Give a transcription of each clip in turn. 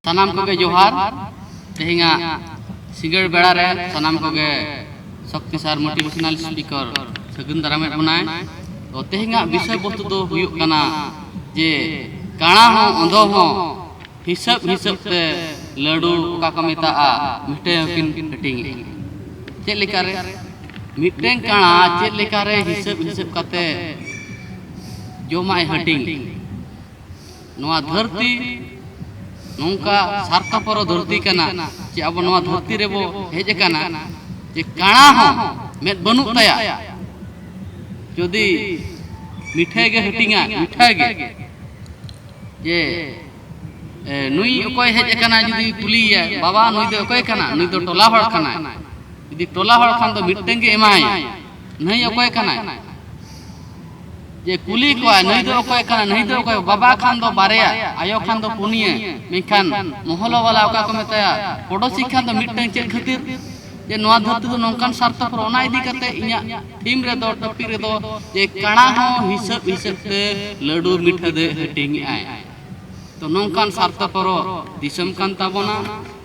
सानाम को जोहार तेहिंगा सिंगड़ बेड़ा रे सानाम को शक्तिसार मोटिवेशनल स्पीकर सगुन दारामे बनाए तो तेहिंगा विषय वस्तु दो हुयुग कना जे काणा हो अंधो हो हिसाब हिसाब ते लड्डू का को मेताआ मिटे किन कटिंग चेक लेका रे मिटें काणा चेक लेका रे हिसाब हिसाब काते जोमाय हटिंग नोआ धरती नौका सार्थपर धरती कना जे अब नोआ धरती रे बो हेज कना जे काणा हो मेद बनु तया जदि मिठाई गे हटिंगा मिठाई गे जे नुई ओकय हेज कना जदि कुलिया बाबा नुई दो ओकय कना नुई दो टोला हड़ कना जदि टोला हड़ खान दो मिटें गे एमाय नहीं ओकय कना जे कुली को नहीं दो ओकय कना नहीं दो ओकय बाबा खान दो बारेया आयो खान दो पुनिया मेखान मोहल्ला वाला ओका को मेताया पड़ोसी खान दो मिटें चेक खातिर जे नोआ धरती दो नौकान स्वार्थ पर ओना इदी करते इया थीम रे दो टॉपिक रे दो जे काणा हो हिसाब हिसाब ते लड्डू मिठा दे हटिंग आय तो नौकान स्वार्थ पर दिसम कान ताबोना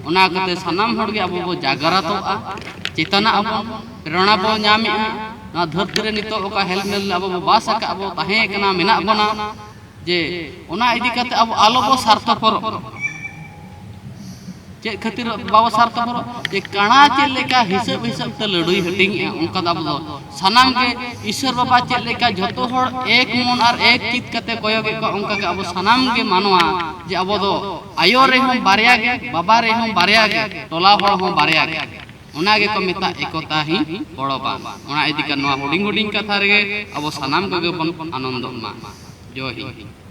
ओना कते सनाम हड़ गे अब बो जागरातोआ चेतना अब प्रेरणा बो ᱧᱟᱢᱮᱜᱼᱟ ना धरती रे नितो ओका हेलमेल अब बो बास का अब ताहे कना मेना बना जे ओना इदी कते अब आलो बो स्वार्थ पर चेक खातिर बाबा स्वार्थ पर जे काणा चेक लेका हिसाब हिसाब ते लड़ुई हटिंग उनका अब दो सनाम के ईश्वर बाबा चेक लेका जतो हड़ एक मन और एक चित कते कोयोगे को उनका के अब सनाम के मानवा जे अब दो आयो रे हम बारिया गे बाबा रे हम बारिया गे टोला हड़ हम बारिया गे ओना गे को मेता एकता ही बड़बा ओना इदी का नोआ हुडिंग हुडिंग कथा रे अब सनाम को बन आनंद मा जय हिंद।